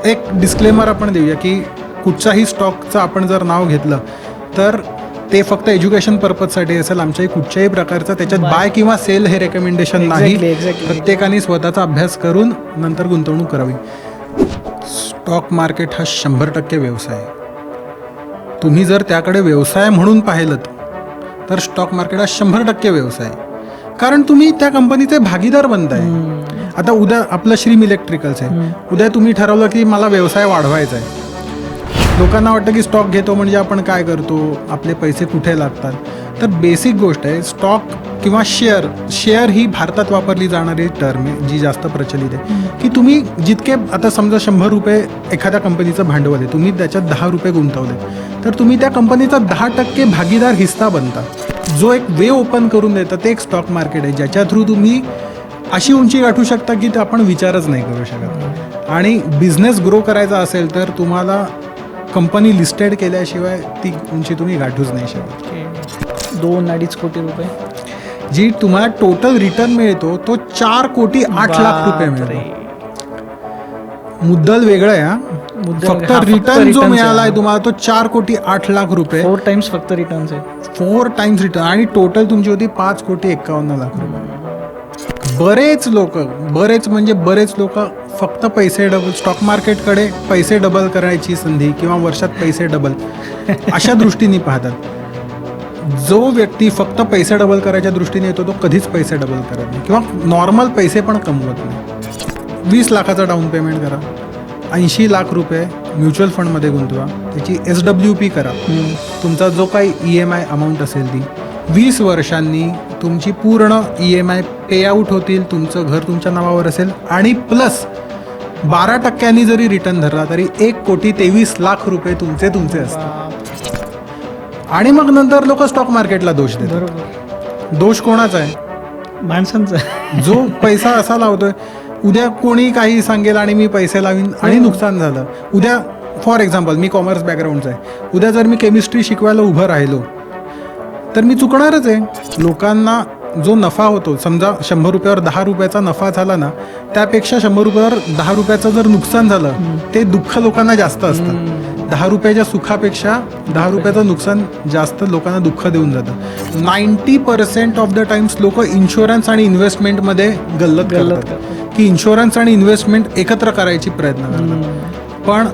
एक डिस्क्लेमर आपण देऊया की कुठच्याही स्टॉकचं आपण जर नाव घेतलं तर ते फक्त एज्युकेशन पर्पजसाठी असेल. आमच्याही कुठच्याही प्रकारचं त्याच्यात बाय किंवा सेल हे रेकमेंडेशन नाही. प्रत्येकाने स्वतःचा अभ्यास करून नंतर गुंतवणूक करावी. स्टॉक मार्केट हा 100% व्यवसाय आहे. तुम्ही जर त्याकडे व्यवसाय म्हणून पाहिलं तर स्टॉक मार्केट हा 100% व्यवसाय आहे. कारण तुम्ही त्या कंपनीचे भागीदार बनताय. आता उद्या आपलं श्रीम इलेक्ट्रिकल्स आहे, उद्या तुम्ही ठरवलं की मला व्यवसाय वाढवायचा आहे. लोकांना वाटतं की स्टॉक घेतो म्हणजे आपण काय करतो, आपले पैसे कुठे लागतात. तर बेसिक गोष्ट आहे स्टॉक किंवा शेअर ही भारतात वापरली जाणारी टर्म आहे जी जास्त प्रचलित आहे. की तुम्ही जितके आता समजा 100 रुपये एखाद्या कंपनीचं भांडवल आहे, तुम्ही त्याच्यात 10 रुपये गुंतवले तर तुम्ही त्या कंपनीचा 10% भागीदार हिस्सा बनता. जो एक वे ओपन करून देतं ते एक स्टॉक मार्केट आहे ज्याच्या थ्रू तुम्ही अशी उंची गाठू शकता की ते आपण विचारच नाही करू शकत. आणि बिझनेस ग्रो करायचा असेल तर तुम्हाला कंपनी लिस्टेड केल्याशिवाय ती उंची तुम्ही गाठूच नाही शकत. 2-2.5 कोटी रुपये जी तुम्हाला टोटल रिटर्न मिळतो तो 4 कोटी 8 लाख रुपये मिळतो. मुद्दल वेगळं आहे. फक्त रिटर्न जो मिळाला आहे तुम्हाला तो 4 कोटी 8 लाख रुपये. 4 टाइम्स फक्त रिटर्न्स आहे. 4 टाइम्स रिटर्न. आणि टोटल तुमची होती 5 कोटी 51 लाख रुपये. बरेच लोक फक्त पैसे डबल, स्टॉक मार्केटकडे पैसे डबल करायची संधी किंवा वर्षात पैसे डबल अशा दृष्टीने पाहतात. जो व्यक्ती फक्त पैसे डबल करायच्या दृष्टीने येतो तो कधीच पैसे डबल करत नाही किंवा नॉर्मल पैसे पण कमवत नाही. 20 लाखाचा डाऊन पेमेंट करा, 80 लाख रुपये म्युच्युअल फंडमध्ये गुंतवा, त्याची SWP करा. तुमचा जो काही EMI अमाऊंट असेल ती 20 वर्षांनी तुमची पूर्ण EMI पे आऊट होतील. तुमचं घर तुमच्या नावावर असेल आणि प्लस 12% जरी रिटर्न धरला तरी 1 कोटी 23 लाख रुपये तुमचे असतात. आणि मग नंतर लोक स्टॉक मार्केटला दोष देतात. दोष कोणाचा आहे? माणसांचा. जो पैसा असा लावतोय, उद्या कोणी काही सांगेल आणि मी पैसे लावीन आणि नुकसान झालं. उद्या फॉर एक्झाम्पल मी कॉमर्स बॅकग्राऊंडचा आहे, उद्या जर मी केमिस्ट्री शिकवायला उभं राहिलो तर मी चुकणारच आहे. लोकांना जो नफा होतो, समजा 100 रुपयावर 10 रुपयाचा नफा झाला ना, त्यापेक्षा 100 रुपयावर 10 रुपयाचं जर नुकसान झालं ते दुःख लोकांना जास्त असतं. 10 रुपयाच्या सुखापेक्षा 10 रुपयाचं नुकसान जास्त लोकांना दुःख देऊन जातं. 90% ऑफ द टाइम्स लोक इन्शुरन्स आणि इन्व्हेस्टमेंटमध्ये गल्लत करतात की इन्शुरन्स आणि इन्व्हेस्टमेंट एकत्र करायची प्रयत्न करतात. पण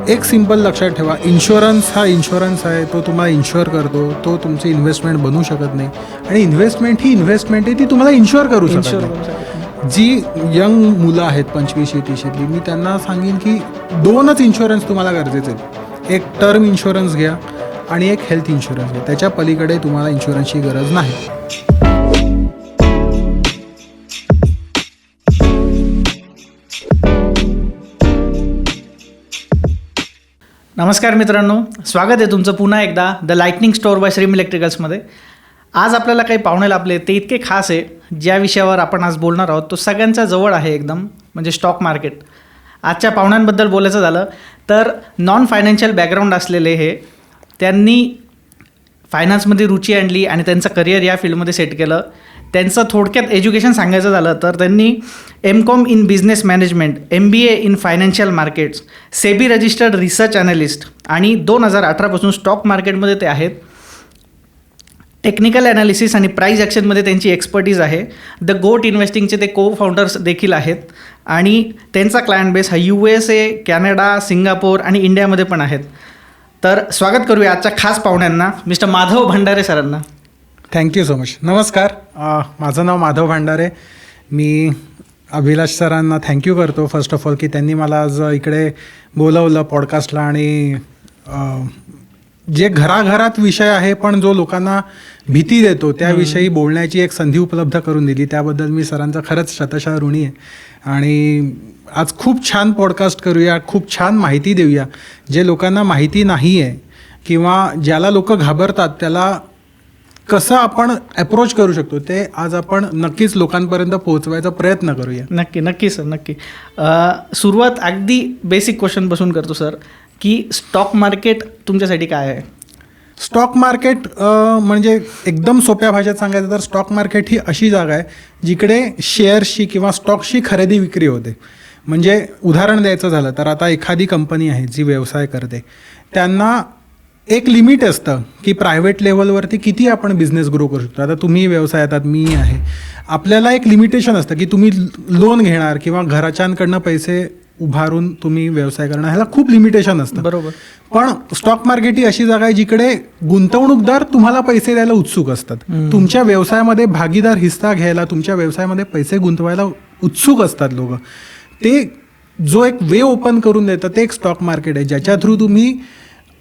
एक सिंपल लक्षात ठेवा, इन्शुरन्स हा इन्शुरन्स आहे, तो तुम्हाला इन्शुअर करतो, तो तुमची इन्व्हेस्टमेंट बनू शकत नाही. आणि इन्व्हेस्टमेंट ही इन्व्हेस्टमेंट आहे, ती तुम्हाला इन्शुअर करू शकत नाही. जी यंग मुलं आहेत 25-30ली, मी त्यांना सांगेन की 2च इन्शुरन्स तुम्हाला गरजेचे आहेत. एक टर्म इन्शुरन्स घ्या आणि एक हेल्थ इन्शुरन्स घ्या. त्याच्या पलीकडे तुम्हाला इन्शुरन्सची गरज नाही. नमस्कार मित्रांनो, स्वागत आहे तुमचं पुन्हा एकदा द लाइटनिंग स्टोअर बाय श्रीम इलेक्ट्रिकल्समध्ये. आज आपल्याला काही पाहुणे लाभले, ते इतके खास आहे. ज्या विषयावर आपण आज बोलणार आहोत तो सगळ्यांच्या जवळ आहे एकदम, म्हणजे स्टॉक मार्केट. आजच्या पाहुण्यांबद्दल बोलायचं झालं तर नॉन फायनान्शियल बॅकग्राऊंड असलेले हे, त्यांनी फायनान्समध्ये रुची आणली आणि त्यांचं करिअर या फील्डमध्ये सेट केलं. त्यांचं थोडक्यात एज्युकेशन सांगायचं झालं तर त्यांनी MCOM in business management, MBA in financial markets, SEBI registered research analyst आणि 2018पासून स्टॉक मार्केटमध्ये ते आहेत. टेक्निकल ॲनालिसिस आणि प्राईज ॲक्शनमध्ये त्यांची एक्सपर्टीज आहे. द गोट इन्व्हेस्टिंगचे ते को फाउंडर्स देखील आहेत आणि त्यांचा क्लायंट बेस हा USA, कॅनडा, सिंगापूर आणि इंडियामध्ये पण आहेत. तर स्वागत करूया आजच्या खास पाहुण्यांना, मिस्टर माधव भंडारे सरांना. Thank you so much. नमस्कार, माझं नाव माधव भांडारे. मी अभिलाष सरांना थँक्यू करतो फर्स्ट ऑफ ऑल की त्यांनी मला आज इकडे बोलवलं पॉडकास्टला. आणि जे घराघरात विषय आहे पण जो लोकांना भीती देतो त्याविषयी बोलण्याची एक संधी उपलब्ध करून दिली, त्याबद्दल मी सरांचा खरंच शतशः ऋणी आहे. आणि आज खूप छान पॉडकास्ट करूया, खूप छान माहिती देऊया. जे लोकांना माहिती नाही आहे किंवा ज्याला लोक घाबरतात त्याला कसं आपण अप्रोच करू शकतो ते आज आपण नक्कीच लोकांपर्यंत पोहोचवायचा प्रयत्न करूया. नक्की सर, नक्की. सुरुवात अगदी बेसिक क्वेश्चनपासून करतो सर, की स्टॉक मार्केट तुमच्यासाठी काय आहे? स्टॉक मार्केट म्हणजे एकदम सोप्या भाषेत सांगायचं तर स्टॉक मार्केट ही अशी जागा आहे जिकडे शेअर्सची किंवा स्टॉक्सची खरेदी विक्री होते. म्हणजे उदाहरण द्यायचं झालं तर आता एखादी कंपनी आहे जी व्यवसाय करते, त्यांना एक लिमिट असतं की प्रायव्हेट लेवलवरती किती आपण बिझनेस ग्रो करू शकतो. आता तुम्ही व्यवसायात, मी आहे, आपल्याला एक लिमिटेशन असतं की तुम्ही लोन घेणार किंवा घराच्यांकडनं पैसे उभारून तुम्ही व्यवसाय करणार, ह्याला खूप लिमिटेशन असतं. बरोबर. पण स्टॉक मार्केट ही अशी जागा आहे जिकडे गुंतवणूकदार तुम्हाला पैसे द्यायला उत्सुक असतात. तुमच्या व्यवसायामध्ये भागीदार हिस्सा घ्यायला, तुमच्या व्यवसायामध्ये पैसे गुंतवायला उत्सुक असतात लोक. ते जो एक वे ओपन करून देतं ते एक स्टॉक मार्केट आहे, ज्याच्या थ्रू तुम्ही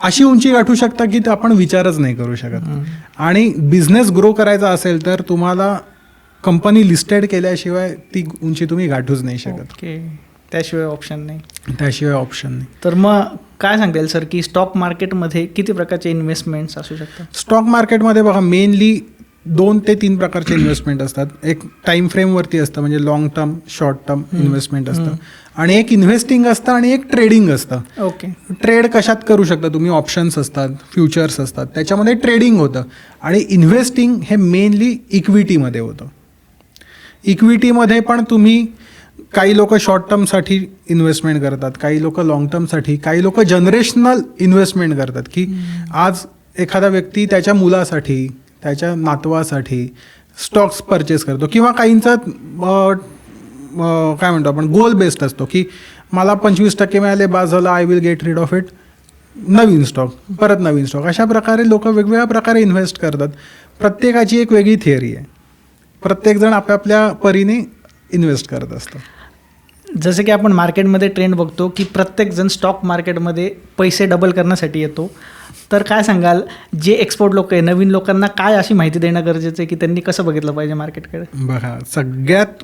अशी उंची गाठू शकता की आपण विचारच नाही करू शकत. आणि बिझनेस ग्रो करायचा असेल तर तुम्हाला कंपनी लिस्टेड केल्याशिवाय ती उंची तुम्ही गाठूच नाही शकत. त्याशिवाय ऑप्शन नाही. तर मग काय सांगता येईल सर की स्टॉक मार्केटमध्ये किती प्रकारचे इन्व्हेस्टमेंट्स असू शकतात? स्टॉक मार्केटमध्ये बघा, मेनली 2 ते 3 प्रकारचे इन्व्हेस्टमेंट असतात. एक टाइम फ्रेमवरती असतं, म्हणजे long term, short term investment असतं, आणि एक इन्व्हेस्टिंग असतं आणि एक ट्रेडिंग असतं. ओके. ट्रेड कशात करू शकता तुम्ही? ऑप्शन्स असतात, फ्युचर्स असतात, त्याच्यामध्ये ट्रेडिंग होतं. आणि इन्व्हेस्टिंग हे मेनली इक्विटीमध्ये होतं. इक्विटीमध्ये पण तुम्ही, काही लोक शॉर्ट टर्मसाठी इन्व्हेस्टमेंट करतात, काही लोक लाँग टर्मसाठी, काही लोक जनरेशनल इन्व्हेस्टमेंट करतात की आज एखादा व्यक्ती त्याच्या मुलासाठी, त्याच्या नातवासाठी स्टॉक्स परचेस करतो, किंवा काहींचा काय म्हणतो आपण गोल बेस्ड असतो की मला 25% मिळाले, बास झालं, I will get rid of it, Naveen stock, परत नवीन स्टॉक. अशा प्रकारे लोक वेगवेगळ्या प्रकारे इन्व्हेस्ट करतात. प्रत्येकाची एक वेगळी थिअरी आहे, प्रत्येकजण आपापल्या परीने इन्व्हेस्ट करत असतं. जसं की आपण मार्केटमध्ये ट्रेंड बघतो की प्रत्येकजण स्टॉक मार्केटमध्ये पैसे डबल करण्यासाठी येतो. तर काय सांगाल, जे एक्सपर्ट लोक आहे, नवीन लोकांना काय अशी माहिती देणं गरजेचं आहे की त्यांनी कसं बघितलं पाहिजे मार्केटकडे? बघा, सगळ्यात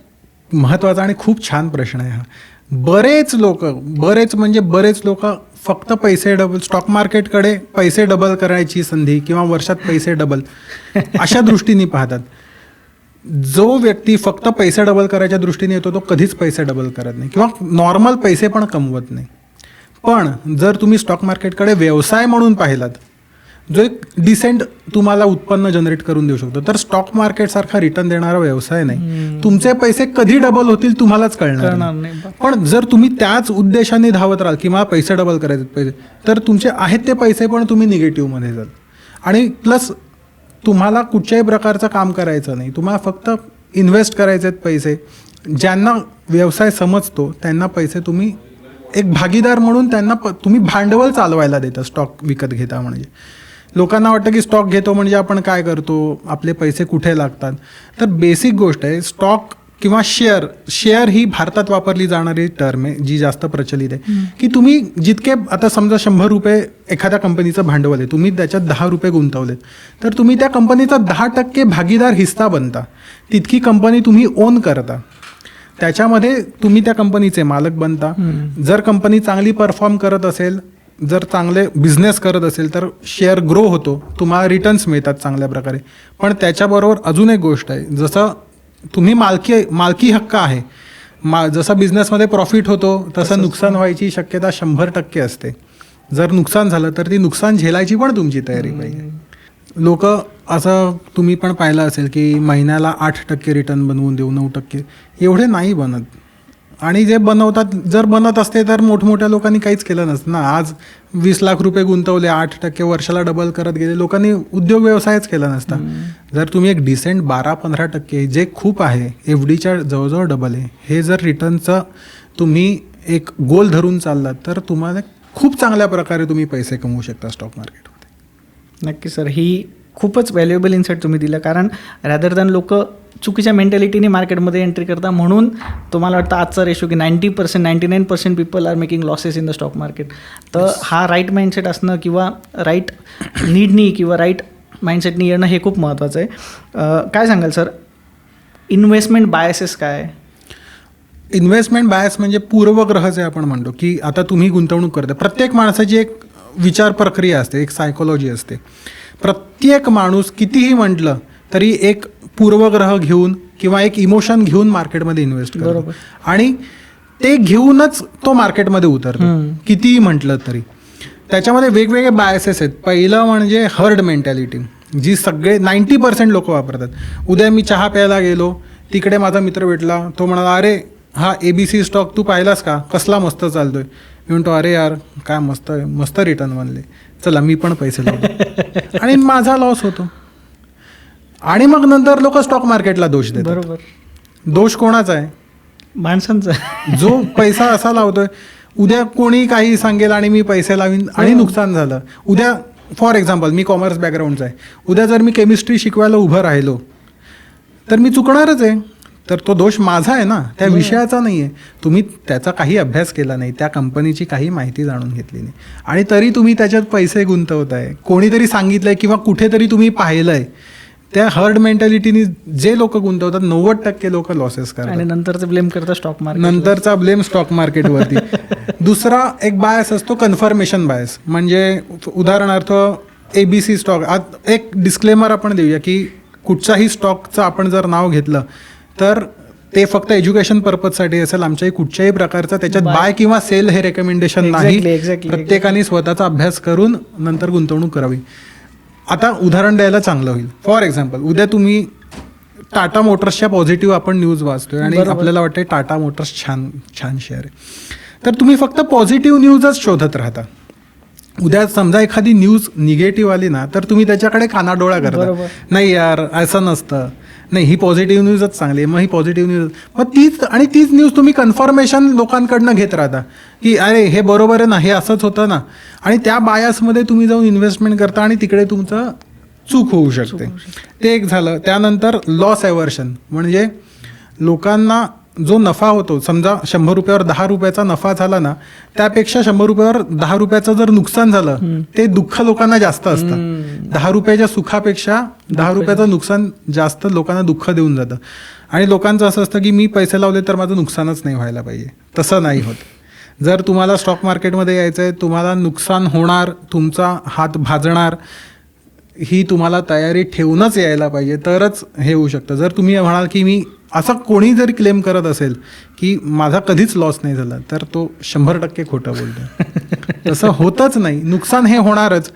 महत्त्वाचा आणि खूप छान प्रश्न आहे हा. बरेच लोक फक्त पैसे डबल, स्टॉक मार्केटकडे पैसे डबल करायची संधी किंवा वर्षात पैसे डबल अशा दृष्टीने पाहतात. जो व्यक्ती फक्त पैसे डबल करायच्या दृष्टीने येतो तो कधीच पैसे डबल करत नाही किंवा नॉर्मल पैसे पण कमवत नाही. पण जर तुम्ही स्टॉक मार्केटकडे व्यवसाय म्हणून पाहिलात, जो एक डिसेंट तुम्हाला उत्पन्न जनरेट करून देऊ शकतो, तर स्टॉक मार्केटसारखा रिटर्न देणारा व्यवसाय नाही. तुमचे पैसे कधी डबल होतील तुम्हालाच कळणार नाही. पण जर तुम्ही त्याच उद्देशाने धावत राहाल की मला पैसे डबल करायचे पैसे, तर तुमचे आहेत ते पैसे पण तुम्ही निगेटिव्हमध्ये जाल. आणि प्लस तुम्हाला कुठच्याही प्रकारचं काम करायचं नाही, तुम्हाला फक्त इन्व्हेस्ट करायचे आहेत पैसे. ज्यांना व्यवसाय समजतो त्यांना पैसे तुम्ही एक भागीदार म्हणून त्यांना तुम्ही भांडवल चालवायला देता. स्टॉक विकत घेता म्हणजे लोकांना वाटतं की स्टॉक घेतो म्हणजे आपण काय करतो, आपले पैसे कुठे लागतात. तर बेसिक गोष्ट आहे, स्टॉक किंवा शेअर ही भारतात वापरली जाणारी टर्म आहे जी जास्त प्रचलित आहे. की तुम्ही जितके, आता समजा 100 रुपये एखाद्या कंपनीचं भांडवल आहे, तुम्ही त्याच्यात 10 रुपये गुंतवलेत, तर तुम्ही त्या कंपनीचा 10% भागीदार हिस्सा बनता. तितकी कंपनी तुम्ही ओन करता, त्याच्यामध्ये तुम्ही त्या कंपनीचे मालक बनता. जर कंपनी चांगली परफॉर्म करत असेल, जर चांगले बिझनेस करत असेल तर शेअर ग्रो होतो, तुम्हाला रिटर्न्स मिळतात चांगल्या प्रकारे. पण त्याच्याबरोबर अजून एक गोष्ट आहे, जसं तुम्ही मालकी हक्क आहे, जसं बिझनेसमध्ये प्रॉफिट होतो तसं नुकसान व्हायची शक्यता 100% असते. जर नुकसान झालं तर ती नुकसान झेलायची पण तुमची तयारी पाहिजे. लोक असं तुम्ही पण पाहिलं असेल की महिन्याला 8% रिटर्न बनवून देऊ, 9%, एवढे नाही बनत. आणि जे बनवतात, जर बनत असते तर मोठमोठ्या लोकांनी काहीच केलं नसतं ना. आज 20 लाख रुपये गुंतवले, 8% वर्षाला डबल करत गेले, लोकांनी उद्योग व्यवसायच केला नसता. जर तुम्ही एक डिसेंट 12-15%, जे खूप आहे, FDच्या जवळजवळ डबल आहे, हे जर रिटर्नचं तुम्ही एक गोल धरून चाललात तर तुम्हाला खूप चांगल्या प्रकारे तुम्ही पैसे कमवू शकता स्टॉक मार्केटमध्ये. नक्की सर, ही खूपच व्हॅल्युएबल इन्साईट तुम्ही दिलं. कारण रॅदर दॅन लोक चुकीच्या मेंटॅलिटीने मार्केटमध्ये एंट्री करता, म्हणून तुम्हाला वाटतं आजचा रेशो की 99% people are making losses in the stock market. तर हा राईट माइंडसेट असणं किंवा राईट नीडनी किंवा राईट माइंडसेटनी येणं हे खूप महत्त्वाचं आहे. काय सांगाल सर, इन्व्हेस्टमेंट बायसेस काय आहे? इन्व्हेस्टमेंट बायस म्हणजे पूर्वग्रह जे आपण म्हणतो की आता तुम्ही गुंतवणूक करता. प्रत्येक माणसाची एक विचार प्रक्रिया असते, एक सायकोलॉजी असते. प्रत्येक माणूस कितीही म्हटलं तरी एक पूर्वग्रह घेऊन किंवा एक इमोशन घेऊन मार्केटमध्ये इन्व्हेस्ट करतो आणि ते घेऊनच तो मार्केटमध्ये उतरतो. कितीही म्हटलं तरी त्याच्यामध्ये वेगवेगळे बायसेस आहेत. पहिलं म्हणजे हर्ड मेंटॅलिटी, जी सगळे 90% लोक वापरतात. उद्या मी चहा प्यायला गेलो, तिकडे माझा मित्र भेटला, तो म्हणाला अरे हा ABC स्टॉक तू पाहिलास का, कसला मस्त चालतोय. मी म्हणतो अरे यार काय मस्त मस्त रिटर्न बनले, चला मी पण पैसे लावतो आणि माझा लॉस होतो. आणि मग नंतर लोक स्टॉक मार्केटला दोष देतात. बरोबर. दोष कोणाचा आहे? माणसांचं. जो पैसा असा लावतोय, उद्या कोणी काही सांगेल आणि मी पैसे लावीन आणि नुकसान झालं. उद्या फॉर एक्झाम्पल मी कॉमर्स बॅकग्राऊंडचा आहे, उद्या जर मी केमिस्ट्री शिकवायला उभं राहिलो तर मी चुकणारच आहे. तर तो दोष माझा आहे ना, त्या विषयाचा नाही आहे. तुम्ही त्याचा काही अभ्यास केला नाही, त्या कंपनीची काही माहिती जाणून घेतली नाही आणि तरी तुम्ही त्याच्यात पैसे गुंतवताय. कोणीतरी सांगितलंय किंवा कुठेतरी तुम्ही पाहिलंय. त्या हर्ड मेंटॅलिटीनी जे लोक गुंतवतात 90% लोक लॉसेस करतात आणि नंतरचं ब्लेम करतात स्टॉक मार्केट. नंतरचा ब्लेम स्टॉक मार्केटवरती. दुसरा एक बायस असतो कन्फर्मेशन बायस. म्हणजे उदाहरणार्थ ABC स्टॉक. आज एक डिस्क्लेमर आपण देऊया की कुठच्याही स्टॉकचं आपण जर नाव घेतलं तर ते फक्त एज्युकेशन पर्पजसाठी असेल. आमच्याही कुठच्याही प्रकारचं त्याच्यात बाय किंवा सेल हे रेकमेंडेशन नाही. प्रत्येकाने स्वतःचा अभ्यास करून नंतर गुंतवणूक करावी. आता उदाहरण द्यायला चांगलं होईल. फॉर एक्झाम्पल उद्या तुम्ही टाटा मोटर्सच्या पॉझिटिव्ह आपण न्यूज वाचतोय आणि आपल्याला वाटतंय टाटा मोटर्स छान छान शेअर आहे, तर तुम्ही फक्त पॉझिटिव्ह न्यूजच शोधत राहता. उद्या समजा एखादी न्यूज निगेटिव्ह आली ना, तर तुम्ही त्याच्याकडे कानाडोळा करता. नाही यार असं नसतं, नाही ही पॉझिटिव्ह न्यूजच चांगली आहे, मग ही पॉझिटिव्ह न्यूज. मग तीच न्यूज तुम्ही कन्फर्मेशन लोकांकडनं घेत राहता की अरे हे बरोबर आहे ना, हे असंच होतं ना, आणि त्या बायासमध्ये तुम्ही जाऊन इन्व्हेस्टमेंट करता आणि तिकडे तुमचं चूक होऊ शकते. ते एक झालं. त्यानंतर लॉस एव्हर्शन. म्हणजे लोकांना जो नफा होतो, समजा 100 रुपयावर 10 रुपयाचा नफा झाला ना, त्यापेक्षा 100 रुपयावर 10 रुपयाचं जर नुकसान झालं ते दुःख लोकांना जास्त असतं. 10 रुपयाच्या सुखापेक्षा 10 रुपयाचं नुकसान जास्त लोकांना दुःख देऊन जातं. आणि लोकांचं असं असतं की मी पैसे लावले तर माझं नुकसानच नाही व्हायला पाहिजे. तसं नाही होत. जर तुम्हाला स्टॉक मार्केटमध्ये यायचं आहे, तुम्हाला नुकसान होणार, तुमचा हात भाजणार, ही तुम्हाला तयारी ठेवूनच यायला पाहिजे, तरच हे होऊ शकतं. जर तुम्ही म्हणाल की मी असं कोणी जरी क्लेम करत असेल की माझा कधीच लॉस नाही झाला, तर तो 100% खोटं बोलतो. तसं होतच नाही, नुकसान हे होणारच.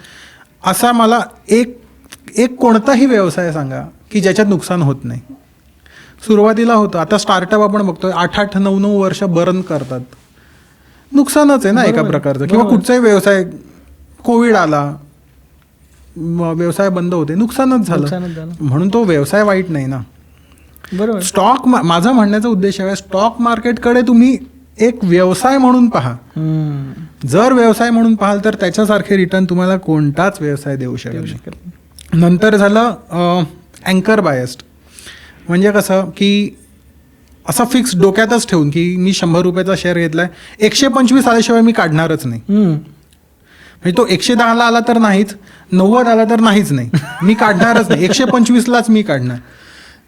असा मला एक कोणताही व्यवसाय सांगा की ज्याच्यात नुकसान होत नाही. सुरुवातीला होतं, आता स्टार्टअप आपण बघतोय 8-8, 9-9 वर्ष बर्न करतात. नुकसानच आहे ना एका प्रकारचं. किंवा कुठचाही व्यवसाय, कोविड आला, व्यवसाय बंद होते, नुकसानच झालं. म्हणून तो व्यवसाय वाईट नाही ना. बरोबर. स्टॉक, माझा म्हणण्याचा उद्देश आहे स्टॉक मार्केटकडे तुम्ही एक व्यवसाय म्हणून पहा. जर व्यवसाय म्हणून पाहाल तर त्याच्यासारखे रिटर्न तुम्हाला कोणताच व्यवसाय देऊ शकत. नंतर झालं अँकर बायस्ड. म्हणजे कसं की असं फिक्स डोक्यातच ठेवून की मी 100 रुपयाचा शेअर घेतलाय, 125 आल्याशिवाय मी काढणारच नाही. म्हणजे तो 110ला आला तर नाहीच, 90 आला तर नाहीच, नाही मी काढणारच नाही, 125लाच मी काढणार.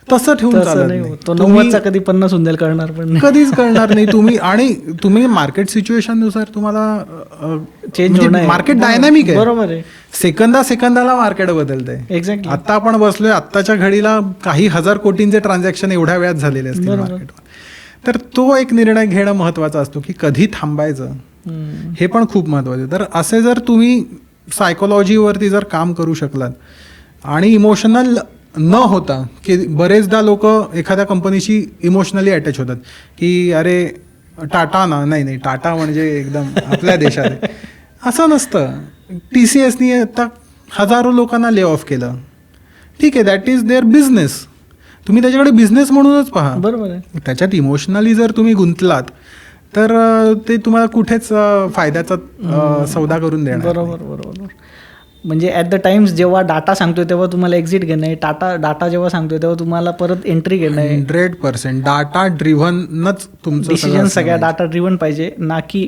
तसं ठेवून चालत नाही. तो 90चा कधी 50 होऊन जाईल कळणार पण नाही, कधीच कळणार नाही. तुम्ही मार्केट सिच्युएशन नुसार तुम्हाला चेंज होणार. मार्केट डायनामिक आहे. बरोबर आहे. सेकंदाला मार्केट बदलतंय. एक्झॅक्टली. आता आपण बसलोय, आत्ताच्या घडीला काही हजार कोटींचे ट्रान्झॅक्शन एवढ्या वेळात झालेले असतील मार्केटवर. तर तो एक निर्णय घेणं महत्वाचा असतो की कधी थांबायचं, हे पण खूप महत्वाचं आहे. तर असे जर तुम्ही सायकोलॉजीवरती जर काम करू शकलात आणि इमोशनल न होता, की बरेचदा लोक एखाद्या कंपनीशी इमोशनली अटॅच होतात की अरे टाटा ना, नाही टाटा म्हणजे एकदम आपल्या देशात आहे. असं नसतं. TCSनी आता हजारो लोकांना ले ऑफ केलं, ठीक आहे, दॅट इज देअर बिझनेस. तुम्ही त्याच्याकडे बिझनेस म्हणूनच पहा. बरोबर आहे. त्याच्यात इमोशनली जर तुम्ही गुंतलात तर ते तुम्हाला कुठेच फायद्याचा सौदा करून देणार. बरोबर. म्हणजे ॲट द टाइम्स जेव्हा डाटा सांगतोय तेव्हा तुम्हाला एक्झिट घेणं आहे, डाटा जेव्हा सांगतोय तेव्हा तुम्हाला परत एंट्री घेणं आहे. 100% डाटा ड्रिव्हनच तुमचं डिसिजन सगळ्या डाटा ड्रिव्हन पाहिजे, ना की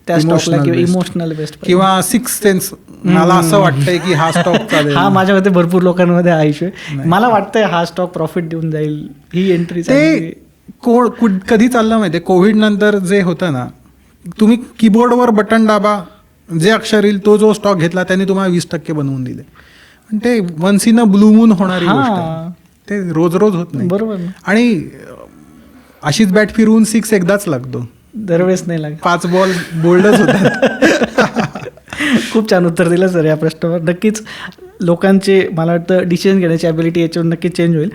त्या स्टॉकला किंवा इमोशनल बेस्ड किंवा सिक्स सेन्स. मला असं वाटतंय की हा स्टॉक चालेल. हा माझ्या मते भरपूर लोकांमध्ये हा इश्यू आहे. मला वाटतंय हा स्टॉक प्रॉफिट देऊन जाईल, ही एंट्री. ते कधी चाललं माहितीये, कोविड नंतर जे होतं ना, तुम्ही कीबोर्डवर बटन दाबा, जे अक्षर येईल तो जो स्टॉक घेतला त्याने तुम्हाला 20% बनवून दिले. पण ते once in a blue moon होणारी गोष्ट, ते रोज होत नाही. बरोबर. आणि अशीच बॅट फिरवून 6 एकदाच लागतो, दरवेळेस नाही लागत. 5 बॉल बोल्डच होतात. खूप छान उत्तर दिलं सर या प्रश्नावर. नक्कीच लोकांचे मला वाटतं डिसिजन घेण्याची ॲबिलिटी याच्यावर नक्कीच चेंज होईल.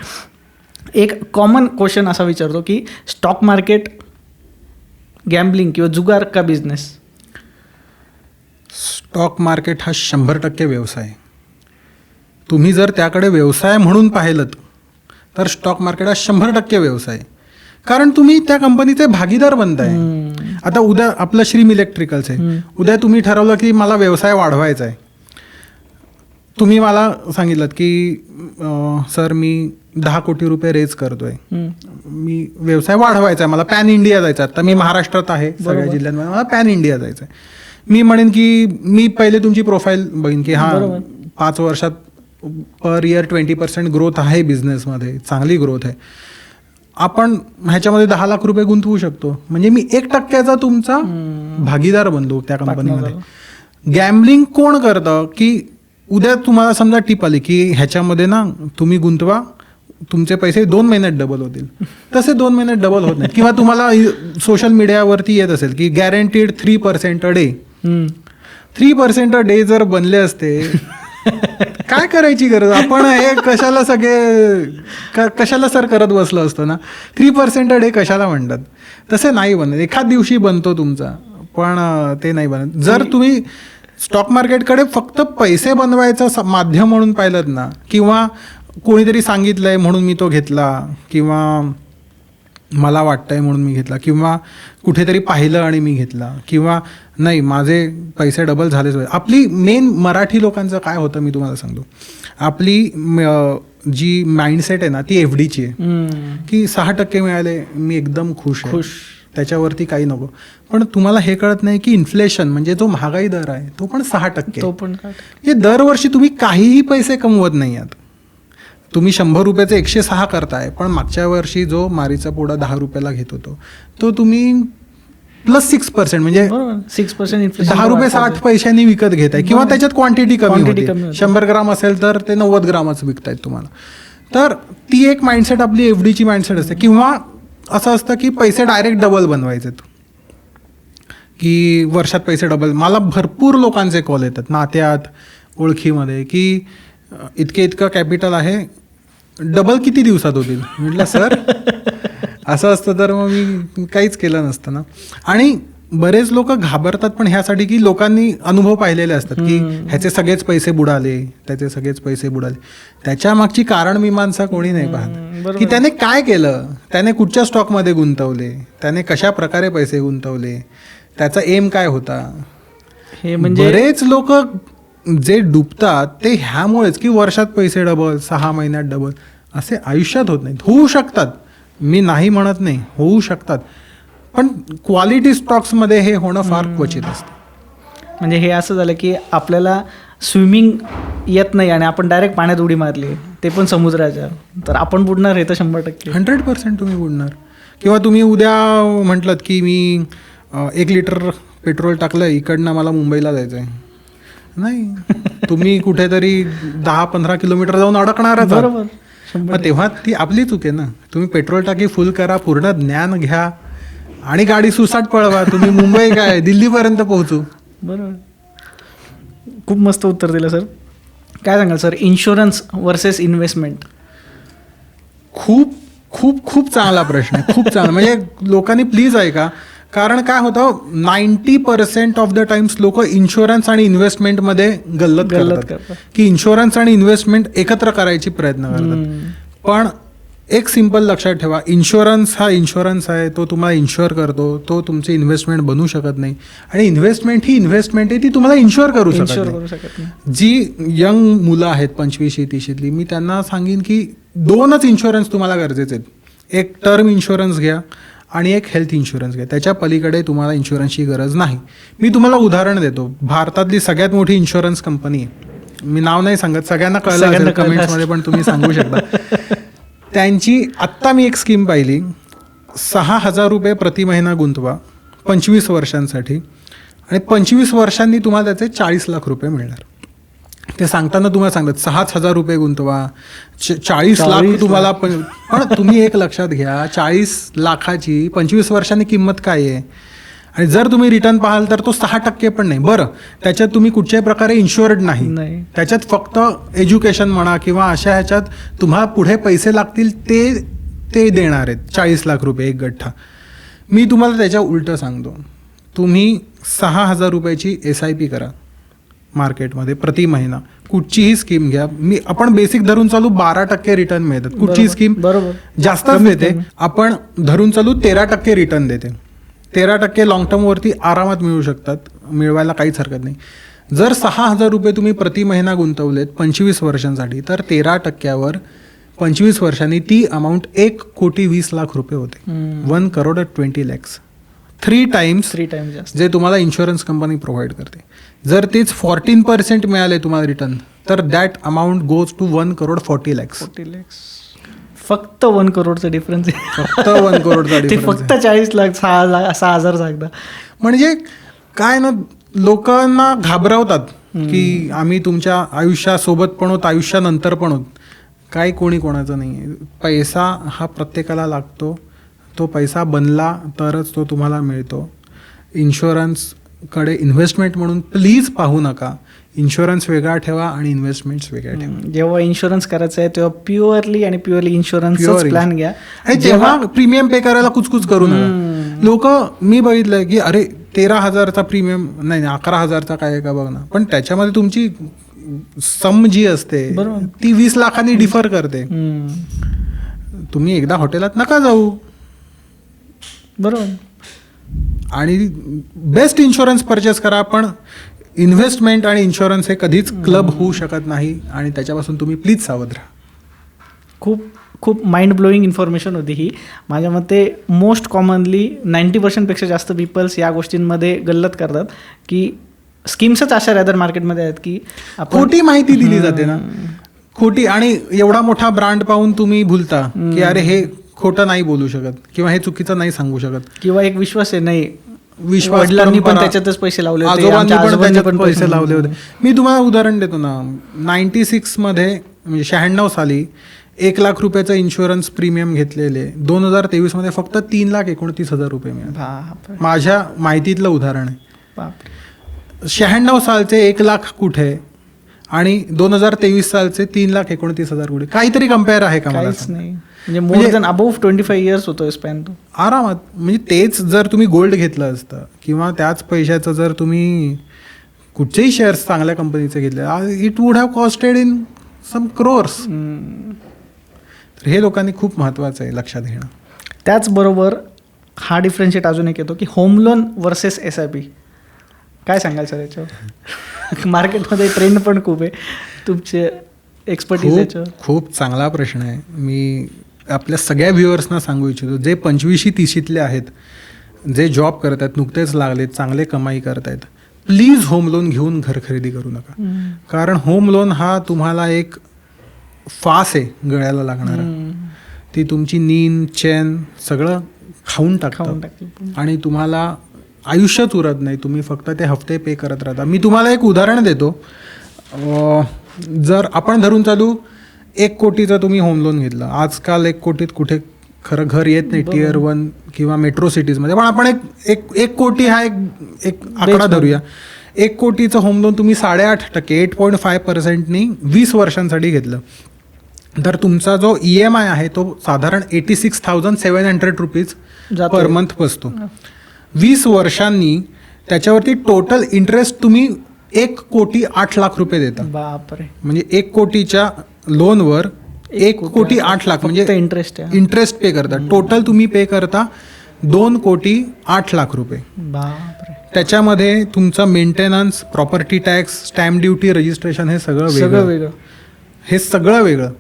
एक कॉमन क्वेश्चन असा विचारतो की स्टॉक मार्केट गॅम्बलिंग किंवा जुगार का बिझनेस? स्टॉक मार्केट हा 100% व्यवसाय आहे. तुम्ही जर त्याकडे व्यवसाय म्हणून पाहिलं तर स्टॉक मार्केट हा 100% व्यवसाय आहे. कारण तुम्ही त्या कंपनीचे भागीदार बनताय. आता उद्या आपलं श्रीम इलेक्ट्रिकल्स आहे, उद्या तुम्ही ठरवलं की मला व्यवसाय वाढवायचा आहे. तुम्ही मला सांगितलं की सर मी 10 कोटी रुपये रेज करतोय, मी व्यवसाय वाढवायचा आहे, मला पॅन इंडिया जायचं आहे. आता मी महाराष्ट्रात आहे, सगळ्या जिल्ह्यांमध्ये मला पॅन इंडिया जायचं आहे. मी म्हणेन की मी पहिले तुमची प्रोफाईल बघीन की हां 5 वर्षात पर इयर 20% ग्रोथ आहे बिझनेसमध्ये, चांगली ग्रोथ आहे, आपण ह्याच्यामध्ये 10 लाख रुपये गुंतवू शकतो. म्हणजे मी 1% तुमचा भागीदार बनलो त्या कंपनीमध्ये. गॅम्बलिंग कोण करतं की उद्या तुम्हाला समजा टीप आली की ह्याच्यामध्ये ना तुम्ही गुंतवा, तुमचे पैसे 2 महिन्यात डबल होतील. तसे 2 महिन्यात डबल होत नाही. किंवा तुम्हाला सोशल मीडियावरती येत असेल की guaranteed 3% a day. 3% a day जर बनले असते काय करायची गरज, आपण हे कशाला कशाला सर करत बसलो असतो ना. 3% अ डे कशाला म्हणतात, तसे नाही बनत. एखाद दिवशी बनतो तुमचा, पण ते नाही बनत. जर तुम्ही स्टॉक मार्केटकडे फक्त पैसे बनवायचं माध्यम म्हणून पाहिलं ना, किंवा कोणीतरी सांगितलंय म्हणून मी तो घेतला, किंवा मला वाटतंय म्हणून मी घेतला, किंवा कुठेतरी पाहिलं आणि मी घेतला, किंवा नाही माझे पैसे डबल झालेच. आपली मेन मराठी लोकांचं काय होतं मी तुम्हाला सांगतो. आपली जी माइंडसेट आहे ना ती FDची आहे की 6% मिळाले मी एकदम खुश आहे, त्याच्यावरती काही नको. पण तुम्हाला हे कळत नाही की इन्फ्लेशन म्हणजे जो महागाई दर आहे तो पण 6%. तो पण हे दरवर्षी तुम्ही काहीही पैसे कमवत नाही आहात. तुम्ही 100 रुपयाचे 106 करताय, पण मागच्या वर्षी जो मारीचा पोडा 10 रुपयाला घेत होतो तो तुम्ही +6% म्हणजे 6% 10 रुपये 60 पैशांनी विकत घेताय, किंवा त्याच्यात क्वांटिटी कमी होती. 100 ग्राम असेल तर ते 90 ग्रामच विकतायत तुम्हाला. तर ती एक माइंडसेट आपली FDची माइंडसेट असते. किंवा असं असतं की पैसे डायरेक्ट डबल बनवायचे, की वर्षात पैसे डबल. मला भरपूर लोकांचे कॉल येतात नात्यात ओळखीमध्ये की इतकं कॅपिटल आहे, डबल किती दिवसात होतील. म्हटलं सर असं असतं तर मग मी काहीच केलं नसतं ना. आणि बरेच लोक घाबरतात पण ह्यासाठी की लोकांनी अनुभव पाहिलेले असतात की ह्याचे सगळेच पैसे बुडाले, त्याचे सगळेच पैसे बुडाले. त्याच्या मागची कारण मीमांसा कोणी नाही पाहत की त्याने काय केलं, त्याने कुठच्या स्टॉकमध्ये गुंतवले, त्याने कशा प्रकारे पैसे गुंतवले, त्याचा एम काय होता. हे म्हणजे बरेच लोक जे डुबतात ते ह्यामुळेच की वर्षात पैसे डबल, 6 महिन्यात डबल, असे आयुष्यात होत नाहीत. होऊ शकतात, मी नाही म्हणत नाही, होऊ शकतात, पण क्वालिटी स्टॉक्समध्ये हे होणं फार क्वचित असतं. म्हणजे हे असं झालं की आपल्याला स्विमिंग येत नाही आणि आपण डायरेक्ट पाण्यात उडी मारली, ते पण समुद्राच्या, तर आपण बुडणार हे तर 100%. 100% तुम्ही बुडणार. किंवा तुम्ही उद्या म्हटलं की मी 1 लिटर पेट्रोल टाकलं, इकडनं मला मुंबईला जायचं आहे, नाही तुम्ही कुठेतरी 10-15 किलोमीटर जाऊन अडकणारच. बरोबर. मग तेव्हा ती आपली चूक आहे ना. तुम्ही पेट्रोल टाकी फुल करा, पूर्ण ज्ञान घ्या आणि गाडी सुसाट पळवा, तुम्ही मुंबई काय दिल्लीपर्यंत पोहोचू. बरोबर. खूप मस्त उत्तर दिलं सर. काय सांगाल सर, इन्शुरन्स वर्सेस इन्व्हेस्टमेंट? खूप खूप खूप चांगला प्रश्न आहे, खूप चांगला. म्हणजे लोकांनी प्लीज ऐका. कारण काय होतं, 90% ऑफ द टाइम्स लोक इन्शुरन्स आणि इन्व्हेस्टमेंटमध्ये गल्लत करतात की इन्शुरन्स आणि इन्व्हेस्टमेंट एकत्र करायची प्रयत्न करतात. पण एक सिंपल लक्षात ठेवा, इन्शुरन्स हा इन्शुरन्स आहे, तो तुम्हाला इन्शुअर करतो, तो तुमची इन्व्हेस्टमेंट बनू शकत नाही. आणि इन्व्हेस्टमेंट ही इन्व्हेस्टमेंट आहे, ती तुम्हाला इन्शुअर करू शकत नाही. जी यंग मुलं आहेत 25-30ली, मी त्यांना सांगेन की 2च इन्शुरन्स तुम्हाला गरजेचे आहेत. एक टर्म इन्शुरन्स घ्या आणि एक हेल्थ इन्शुरन्स घ्या. त्याच्या पलीकडे तुम्हाला इन्शुरन्सची गरज नाही. मी तुम्हाला उदाहरण देतो. भारतातली सगळ्यात मोठी इन्शुरन्स कंपनी आहे, मी नाव नाही सांगत, सगळ्यांना कळलं असेल कमेंट्समध्ये, पण तुम्ही सांगू शकता. त्यांची आत्ता मी एक स्कीम पाहिली, 6,000 रुपये प्रति महिना गुंतवा 25 वर्षांसाठी, आणि 25 वर्षांनी तुम्हाला त्याचे 40 लाख रुपये मिळणार. ते सांगताना तुम्हाला सांगतात 6,000 रुपये गुंतवा, 40 लाख तुम्हाला. पण तुम्ही एक लक्षात घ्या, 40 लाखाची 25 वर्षांनी किंमत काय आहे. आणि जर तुम्ही रिटर्न पाहाल तर तो 6% पण नाही. बरं, त्याच्यात तुम्ही कुठच्याही प्रकारे इन्शुअर्ड नाही, त्याच्यात फक्त एज्युकेशन म्हणा किंवा अशा ह्याच्यात तुम्हाला पुढे पैसे लागतील ते देणार आहेत 40 लाख रुपये एक गठ्ठा. मी तुम्हाला त्याच्या उलटं सांगतो. तुम्ही 6,000 रुपयाची SIP करा मार्केटमध्ये प्रति महिना. कुठचीही स्कीम घ्या. आपण बेसिक धरून चालू 12% रिटर्न मिळतात. कुठची स्कीम बरोबर जास्तच देते. आपण धरून चालू 13% रिटर्न देते. 13% लॉंग टर्मवरती आरामात मिळू शकतात. मिळवायला काहीच हरकत नाही. जर 6,000 रुपये तुम्ही प्रति महिना गुंतवलेत 25 वर्षांसाठी, तर 13%वर 25 वर्षांनी ती अमाऊंट 1,20,00,000 रुपये होते. 1,20,00,000. 3 टाइम्स जास्त जे तुम्हाला इन्शुरन्स कंपनी प्रोव्हाइड करते. जर तेच 14% मिळाले तुम्हाला रिटर्न, तर दॅट अमाऊंट गोज टू 1,40,00,000. फक्त 1 करोडचा डिफरन्स आहे. फक्त 1 करोडचा ते डिफरन्स. फक्त 40 लाख 6,000 सांगता. म्हणजे काय ना, लोकांना घाबरवतात की आम्ही तुमच्या आयुष्यासोबत पण आहोत, आयुष्यानंतर पण आहोत. काही कोणी कोणाचं नाही आहे. पैसा हा प्रत्येकाला लागतो. तो पैसा बनला तरच तो तुम्हाला मिळतो. इन्शुरन्सकडे इन्व्हेस्टमेंट म्हणून प्लीज पाहू नका. इन्शुरन्स वेगळा ठेवा आणि इन्व्हेस्टमेंट्स वेगळ्या ठेवा. जेव्हा इन्शुरन्स करायचं आहे तेव्हा प्युअरली इन्शुरन्स प्लॅन घ्या. आणि जेव्हा प्रीमियम पे करायला कुचकुच करू नका. लोक मी बघितलंय की अरे 13,000चा प्रीमियम नाही 11,000चा काय का बघ ना, पण त्याच्यामध्ये तुमची सम जी असते ती 20 लाखांनी डिफर करते. तुम्ही एकदा हॉटेलात नका जाऊ. बरोबर. आणि बेस्ट इन्शुरन्स परचेस करा. पण इन्व्हेस्टमेंट आणि इन्शुरन्स हे कधीच क्लब होऊ शकत नाही आणि त्याच्यापासून तुम्ही प्लीज सावध राहा. खूप माइंड ब्लोईंग इन्फॉर्मेशन होती ही. माझ्या मते मोस्ट कॉमनली 90% जास्त पीपल्स या गोष्टींमध्ये गल्लत करतात की स्कीम्सच अशा राहतात मार्केटमध्ये आहेत की खोटी माहिती दिली जाते ना, खोटी. आणि एवढा मोठा ब्रँड पाहून तुम्ही भूलता की अरे हे खोटं नाही बोलू शकत किंवा हे चुकीचं नाही सांगू शकत. किंवा एक विश्वास आहे नाही, वडिलांनी पण त्याच्यातच पैसे लावले होते, आजोबांनी पण पैसे लावले होते. मी तुम्हाला उदाहरण देतो ना. 96 मध्ये म्हणजे 96 साली 1,00,000 रुपयाचं इन्शुरन्स प्रीमियम घेतलेले 2023 मध्ये फक्त 3,29,000 रुपये मिळाले. माझ्या माहितीतलं उदाहरण आहे. 96 सालचे 1,00,000 कुठे आणि 2023 सालचे 3,29,000 कुठे? काहीतरी कम्पेअर आहे का? मला नाही. म्हणजे मोर दॅन अबोव्ह 25 इयर्स होतो स्पॅन तो आरामात. म्हणजे तेच जर तुम्ही गोल्ड घेतलं असतं किंवा त्याच पैशाचं जर तुम्ही कुठचेही शेअर्स चांगल्या कंपनीचे घेतले, it would have costed in some crores. तर हे लोकांनी खूप महत्त्वाचं आहे लक्षात घेणं. त्याचबरोबर हा डिफरन्शिएट अजून एक येतो की होम लोन वर्सेस SIP. काय सांगाल सर याच्यावर? मार्केटमध्ये ट्रेंड पण खूप आहे. तुमचे एक्सपर्टीज याच्यावर. खूप चांगला प्रश्न आहे. मी आपल्या सगळ्या व्ह्युअर्सना सांगू इच्छितो, जे 25-30 आहेत, जे जॉब करत आहेत, नुकतेच लागलेत, चांगले कमाई करत आहेत, प्लीज होम लोन घेऊन घर खरेदी करू नका. कारण होम लोन हा तुम्हाला एक फास आहे गळ्याला लागणारा. ती तुमची नींद चैन सगळं खाऊन टाकतं आणि तुम्हाला आयुष्यच उरत नाही. तुम्ही फक्त ते हफ्ते पे करत राहता. मी तुम्हाला एक उदाहरण देतो. जर आपण धरून चालू 1 कोटीचं तुम्ही होम लोन घेतलं. आजकाल 1 कोटीत कुठे खरं घर येत नाही Tier 1 किंवा मेट्रो सिटीजमध्ये. पण आपण एक कोटी हा एक आकडा धरूया. 1 कोटीचं होम लोन तुम्ही 8.5% 8.5%नी 20 वर्षांसाठी घेतलं तर तुमचा जो EMI आहे तो साधारण 86,700 रुपीज पर मंथ बसतो. 20 वर्षांनी त्याच्यावरती टोटल इंटरेस्ट तुम्ही 1,08,00,000 रुपये देता. बापरे. म्हणजे 1 कोटीच्या लोनवर 1,08,00,000 म्हणजे इंटरेस्ट पे करता. टोटल तुम्ही पे करता 2,08,00,000 रुपये. बापरे. त्याच्यामध्ये तुमचा maintenance, property tax, stamp duty, registration हे सगळं वेगळं. हे सगळं वेगळं.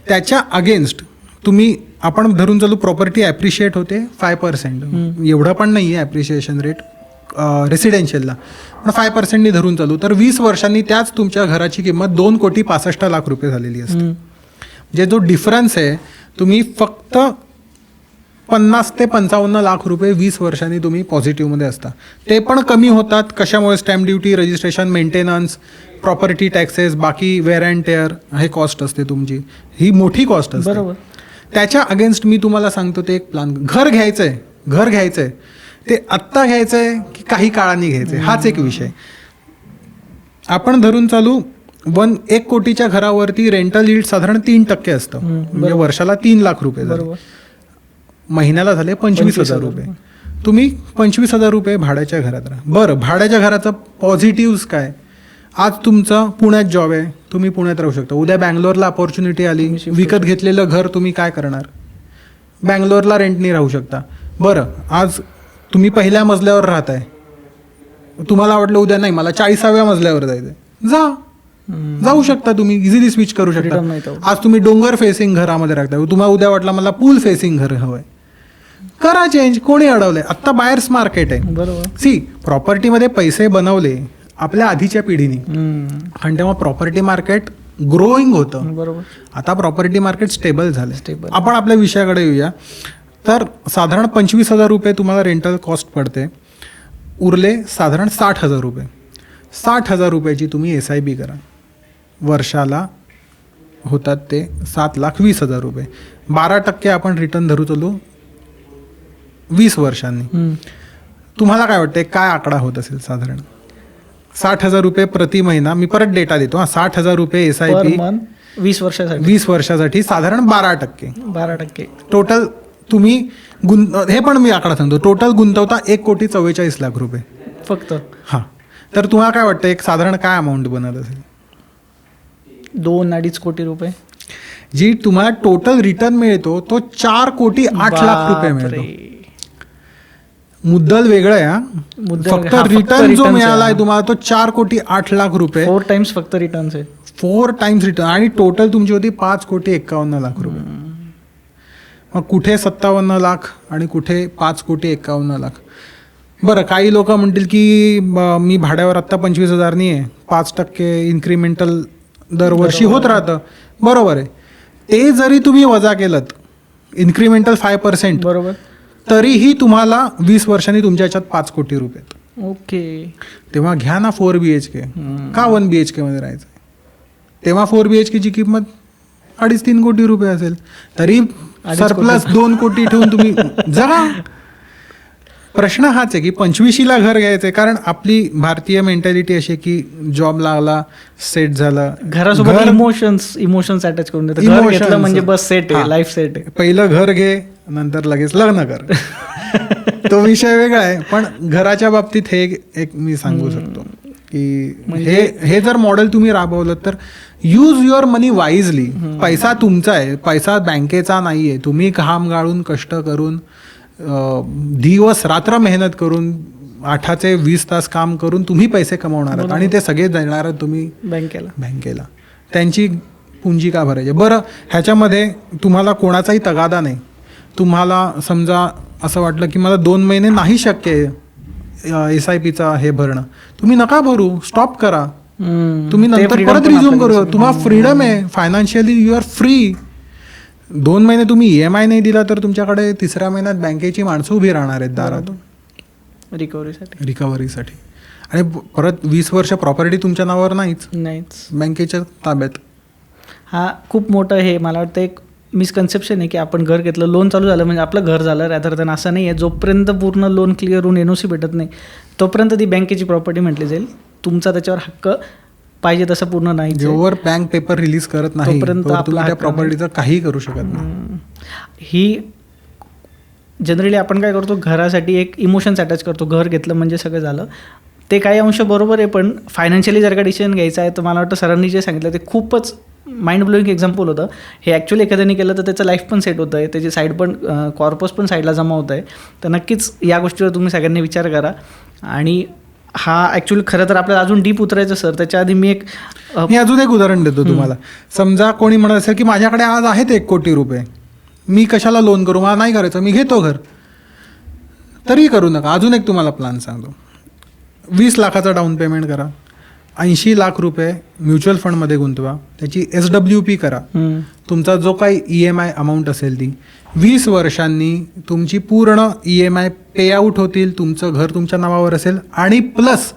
त्याच्या अगेन्स्ट तुम्ही आपण धरून चालू प्रॉपर्टी ॲप्रिशिएट होते 5%. एवढं पण नाही आहे ॲप्रिशिएशन रेट रेसिडेन्शियलला, पण 5%नी धरून चालू. तर 20 वर्षांनी त्याच तुमच्या घराची किंमत 2,65,00,000 रुपये झालेली असते. म्हणजे जो डिफरन्स आहे तुम्ही फक्त 50 ते 55 लाख रुपये 20 वर्षांनी तुम्ही पॉझिटिव्हमध्ये असता. ते पण कमी होतात. कशामुळे? Stamp duty, registration, maintenance, property taxes, बाकी वेअर अँड टेअर हे कॉस्ट असते तुमची. ही मोठी कॉस्ट असते. बरोबर. त्याच्या अगेन्स्ट मी तुम्हाला सांगतो ते एक प्लॅन. घर घ्यायचंय ते आत्ता घ्यायचंय की काही काळाने घ्यायचंय हाच एक विषय. आपण धरून चालू 1 कोटीच्या घरावरती रेंटल यील्ड साधारण 3% असतं. म्हणजे वर्षाला 3 लाख रुपये झाले. महिन्याला झाले 25,000 रुपये. तुम्ही 25,000 रुपये भाड्याच्या घरात राहा. बरं, भाड्याच्या घराचं पॉझिटिव्स काय? आज तुमचं पुण्यात जॉब आहे, तुम्ही पुण्यात राहू शकता. उद्या बँगलोरला अपॉर्च्युनिटी आली, विकत घेतलेलं घर तुम्ही काय करणार? बँगलोरला रेंटनी राहू शकता. बरं, आज तुम्ही पहिल्या मजल्यावर राहताय, तुम्हाला वाटलं उद्या नाही मला 40व्या मजल्यावर जायचंय, जाऊ शकता, तुम्ही इझिली स्विच करू शकता. आज तुम्ही डोंगर फेसिंग घरामध्ये राहताय, तुम्हाला उद्या वाटलं मला पूल फेसिंग घर हवंय, करा चेंज. कोणी अडवलंय? आत्ता बायर्स मार्केट आहे. बरोबर. सी, प्रॉपर्टीमध्ये पैसे बनवले आपल्या आधीच्या पिढीने, आणि तेव्हा प्रॉपर्टी मार्केट ग्रोईंग होतं. बरोबर. आता प्रॉपर्टी मार्केट स्टेबल झालं. आपण आपल्या विषयाकडे येऊया. तर साधारण 25,000 रुपये तुम्हाला रेंटल कॉस्ट पडते, उरले साधारण 60,000 रुपये. 60,000 रुपयाची तुम्ही SIP करा, वर्षाला होतात ते 7,20,000 रुपये. 12% आपण रिटर्न धरू चलू 20 वर्षांनी. तुम्हाला काय वाटतंय काय आकडा होत असेल साधारण? 60,000 रुपये प्रति महिना. मी परत डेटा देतो. 60,000 रुपये SIP 20 वर्षासाठी. 20 वर्षासाठी साधारण 12%. 12% टोटल तुम्ही हे पण मी आकडा सांगतो, टोटल गुंतवता 1,44,00,000 रुपये फक्त. हां, तर तुम्हाला काय वाटतं एक साधारण काय अमाऊंट बनत असेल? 2-2.5 कोटी रुपये. जी तुम्हाला टोटल रिटर्न मिळतो तो 4,08,00,000 रुपये मिळतो. मुद्दल वेगळं आहे हा. फक्त रिटर्न जो मिळाला आहे तुम्हाला तो 4,08,00,000 रुपये. 4 टाइम्स फक्त रिटर्न आहे. 4 टाइम्स रिटर्न. आणि टोटल तुमची होती 5,51,00,000 रुपये. मग कुठे 57,00,000 आणि कुठे 5,51,00,000. बरं, काही लोक म्हणतील की मी भाड्यावर आत्ता 25,000 आहे, 5% इन्क्रिमेंटल दरवर्षी होत राहतं. बरोबर आहे. ते जरी तुम्ही वजा केलं इन्क्रिमेंटल 5%, बरोबर, तरीही तुम्हाला 20 वर्षांनी तुमच्या ह्याच्यात 5 कोटी रुपये. ओके. तेव्हा घ्या ना 4 BHK. का 1 BHK मध्ये राहायचं? तेव्हा 4 BHK ची किंमत 2.5-3 कोटी रुपये असेल, तरी सरप्लस 2 कोटी ठेवून तुम्ही जगा. प्रश्न हाच आहे की 25ला घर घ्यायचंय, कारण आपली भारतीय मेंटॅलिटी अशी आहे की जॉब लागला, सेट झालं, घरासोबत इमोशन्स अटॅच करून देतात. घर घेतलं म्हणजे बस सेट आहे, लाईफ सेट आहे. पहिलं घर घे, नंतर लगेच लग्न कर. तो विषय वेगळा आहे. पण घराच्या बाबतीत हे एक मी सांगू शकतो की हे जर मॉडेल तुम्ही राबवलं तर यूज युअर मनी वाईजली. पैसा तुमचा आहे, पैसा बँकेचा नाही आहे. तुम्ही घाम गाळून कष्ट करून दिवस रात्र मेहनत करून 8चे 20 तास काम करून तुम्ही पैसे कमवणार आहात, आणि ते सगळे देणार तुम्ही बँकेला. त्यांची पुंजी का भरायची? बरं, ह्याच्यामध्ये तुम्हाला कोणाचाही तगादा नाही. तुम्हाला समजा असं वाटलं की मला 2 महिने नाही शक्य आहे SIPचा हे भरणं, तुम्ही नका भरू, स्टॉप करा. तुम्ही नंतर परत रिझ्यूम करू. तुम्हाला फ्रीडम आहे, फायनान्शियली यू आर फ्री. 2 महिने तुम्ही EMI नाही दिला तर तुमच्याकडे 3ऱ्या महिन्यात बँकेची माणसं उभी राहणार आहेत दारातून रिकव्हरीसाठी. आणि परत 20 वर्ष प्रॉपर्टी तुमच्या नावावर नाहीच, बँकेच्या ताब्यात. हा खूप मोठं हे मला वाटतं एक मिसकन्सेप्शन आहे की आपण घर घेतलं, लोन चालू झालं म्हणजे आपलं घर झालं. रॅदर दॅन असं नाही आहे. जोपर्यंत पूर्ण लोन क्लिअर होऊन NOC भेटत नाही तोपर्यंत ती बँकेची प्रॉपर्टी म्हटली जाईल. तुमचा त्याच्यावर हक्क पाहिजे तसं पूर्ण नाही. जोवर बँक पेपर रिलीज करत नाही तोपर्यंत आपल्या प्रॉपर्टीचं काही करू शकत नाही. ही जनरली आपण काय करतो, घरासाठी एक इमोशन्स अटॅच करतो. घर घेतलं म्हणजे सगळं झालं. ते काही अंश बरोबर आहे, पण फायनान्शियली जर का डिसिजन घ्यायचा आहे तर मला वाटतं सरांनी जे सांगितलं ते खूपच माइंड ब्लोईंग एक्झाम्पल होतं. हे ॲक्च्युली एखाद्याने केलं तर त्याचं लाईफ पण सेट होतं आहे, त्याची साईड पण कॉर्पस पण साईडला जमा होत आहे. तर नक्कीच या गोष्टीवर तुम्ही सगळ्यांनी विचार करा. आणि हा ॲक्च्युली खरं तर आपल्याला अजून डीप उतरायचं सर, त्याच्या आधी मी अजून एक उदाहरण देतो तुम्हाला. समजा कोणी म्हणत असेल की माझ्याकडे आज आहेत 1 कोटी रुपये, मी कशाला लोन करू, मला नाही करायचं, मी घेतो घर, तरी करू नका. अजून एक तुम्हाला प्लॅन सांगतो. 20 लाखाचा डाऊन पेमेंट करा, 80 लाख रुपये म्युच्युअल फंडमध्ये गुंतवा, त्याची SWP करा. तुमचा जो काही EMI अमाऊंट असेल ती 20 वर्षांनी तुमची पूर्ण EMI पे आउट होतील. तुमचं घर तुमच्या नावावर असेल, आणि प्लस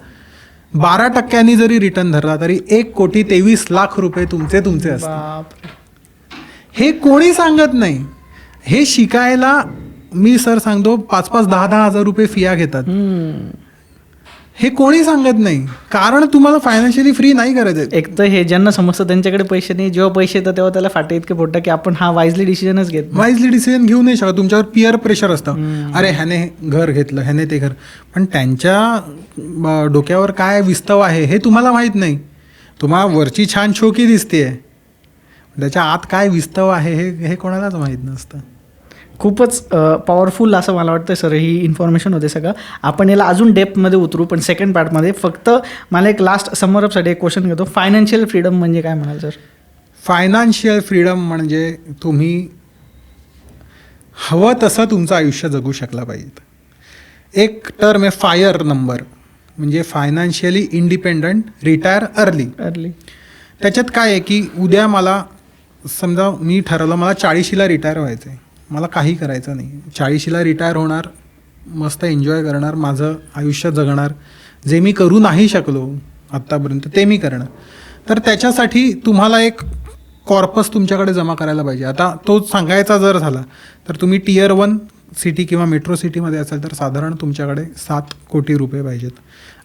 12% जरी रिटर्न धरला तरी 1,23,00,000 रुपये तुमचे असतात. हे कोणी सांगत नाही. हे शिकायला मी सर सांगतो 5-10 हजार रुपये फिया घेतात. हे कोणी सांगत नाही, कारण तुम्हाला फायनान्शियली फ्री नाही करायचं. एक तर हे ज्यांना समजतं त्यांच्याकडे पैसे नाही, जेव्हा पैसे येतात तेव्हा त्याला फाटे इतके फोडतात की आपण हा वाईजली डिसिजनच घेत नाही. वाईजली डिसिजन घेऊ नाही शकत. तुमच्यावर पिअर प्रेशर असतं, अरे ह्याने घर घेतलं, ह्याने ते घर, पण त्यांच्या डोक्यावर काय विस्तव आहे हे तुम्हाला माहीत नाही. तुम्हाला वरची छान शोकी दिसते, त्याच्या आत काय विस्तव आहे हे कोणालाच माहीत नसतं. खूपच पॉवरफुल असं मला वाटतं सर ही इन्फॉर्मेशन होते सगळं. आपण याला अजून डेप्थमध्ये उतरू, पण सेकंड पार्टमध्ये फक्त मला एक लास्ट समरअपसाठी एक क्वेश्चन घेतो. फायनान्शियल फ्रीडम म्हणजे काय म्हणाल सर? फायनान्शियल फ्रीडम म्हणजे तुम्ही हवं तसं तुमचं आयुष्य जगू शकला पाहिजे. एक टर्म आहे फायर नंबर, म्हणजे फायनान्शियली इंडिपेंडंट रिटायर अर्ली. त्याच्यात काय आहे की उद्या मला समजा मी ठरवलं मला 40ला रिटायर व्हायचं आहे, मला काही करायचं नाही, 40ला रिटायर होणार, मस्त एन्जॉय करणार, माझं आयुष्य जगणार, जे मी करू नाही शकलो आत्तापर्यंत ते मी करणार. तर त्याच्यासाठी तुम्हाला एक कॉर्पस तुमच्याकडे जमा करायला पाहिजे. आता तो सांगायचा जर झाला तर तुम्ही Tier 1 सिटी किंवा मेट्रो सिटीमध्ये असाल तर साधारण तुमच्याकडे 7 कोटी रुपये पाहिजेत,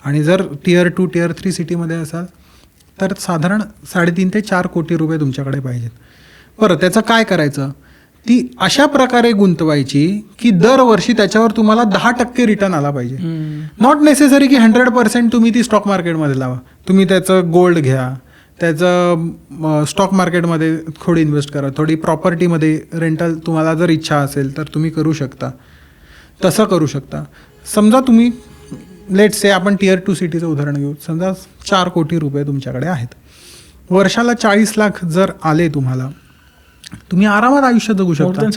आणि जर Tier 2 Tier 3 सिटीमध्ये असाल तर साधारण 3.5 ते 4 कोटी रुपये तुमच्याकडे पाहिजेत. बरं, त्याचं काय करायचं? ती अशा प्रकारे गुंतवायची की दरवर्षी त्याच्यावर तुम्हाला 10% रिटर्न आला पाहिजे. नॉट नेसेसरी की 100% तुम्ही ती स्टॉक मार्केटमध्ये लावा. तुम्ही त्याचं गोल्ड घ्या, त्याचं स्टॉक मार्केटमध्ये थोडी इन्व्हेस्ट करा, थोडी प्रॉपर्टीमध्ये रेंटल तुम्हाला जर इच्छा असेल तर तुम्ही करू शकता, तसं करू शकता. समजा तुम्ही लेट्स से आपण Tier 2 सिटीचं उदाहरण घेऊ. समजा 4 कोटी रुपये तुमच्याकडे आहेत, वर्षाला 40 लाख जर आले तुम्हाला, तुम्ही आरामात आयुष्य जगू शकता. मोर दॅन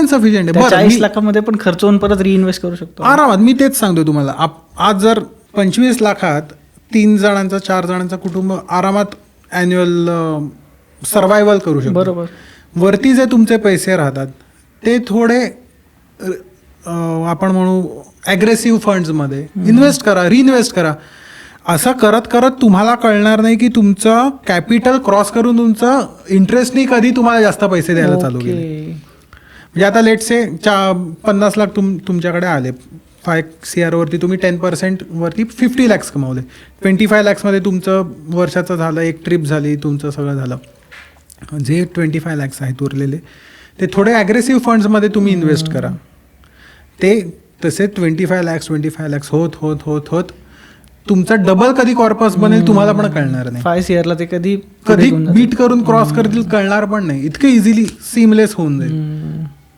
सफिशियंट आहे. 40 लाखामध्ये पण खर्च होऊन परत रिइन्व्हेस्ट करू शकतो आरामात. मी तेच सांगतो तुम्हाला, आज जर 25 लाखात 3 जणांचा 4 जणांचा कुटुंब आरामात ॲन्युअल सर्वायवल करू शकतो. बरोबर. वरती जे तुमचे पैसे राहतात ते थोडे आपण म्हणू ॲग्रेसिव्ह फंड्समध्ये इन्व्हेस्ट करा, रिइन्व्हेस्ट करा. असं करत करत तुम्हाला कळणार नाही की तुमचं कॅपिटल क्रॉस करून तुमचं इंटरेस्टनी कधी तुम्हाला जास्त पैसे द्यायला चालू केले. म्हणजे आता लेट्स से 50 लाख तुमच्याकडे आले, 5 CR वरती तुम्ही 10% वरती 50 lakhs कमावले. 25 lakhsमध्ये तुमचं वर्षाचं झालं, एक ट्रिप झाली, तुमचं सगळं झालं. जे 25 lakhs आहेत उरलेले ते थोडे ॲग्रेसिव्ह फंड्समध्ये तुम्ही इन्व्हेस्ट करा. ते तसे 25 lakhs होत होत होत होत तुमचा डबल कधी कॉर्पस बनेल तुम्हाला पण कळणार नाही. 5 yearला ते कधी बीट करून क्रॉस करतील कळणार पण नाही. इतकं इझिली सीमलेस होऊन जाईल.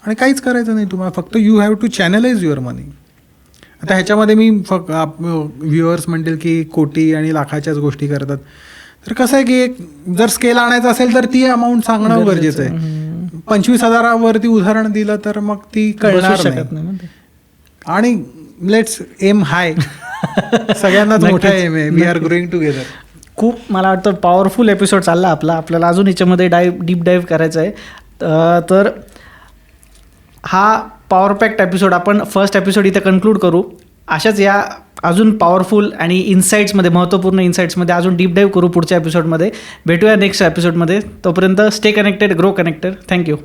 आणि काहीच करायचं नाही तुम्हाला, फक्त you have to channelize your money. आता ह्याच्यामध्ये मी फक्त व्ह्युअर्स म्हणतील की कोटी आणि लाखाच्याच गोष्टी करतात, तर कसं आहे की एक जर स्केल आणायचं असेल तर ती अमाऊंट सांगणं गरजेचं आहे. 25,000वरती उदाहरण दिलं तर मग ती कळणार नाही. आणि लेट्स एम हाय, सगळ्यांनाच मोठा एम आहे. We are growing together. खूप मला वाटतं पॉवरफुल एपिसोड चालला आपल्याला अजून याच्यामध्ये डीप डाईव्ह करायचं आहे. तर हा पॉवर पॅक्ट एपिसोड आपण फर्स्ट एपिसोड इथे कन्क्लूड करू. अशाच या अजून पॉवरफुल आणि इन्साईट्समध्ये, महत्त्वपूर्ण इन्साईट्समध्ये अजून डीप डाईव्ह करू पुढच्या एपिसोडमध्ये. भेटूया नेक्स्ट एपिसोडमध्ये. तोपर्यंत stay connected, grow connected. Thank you.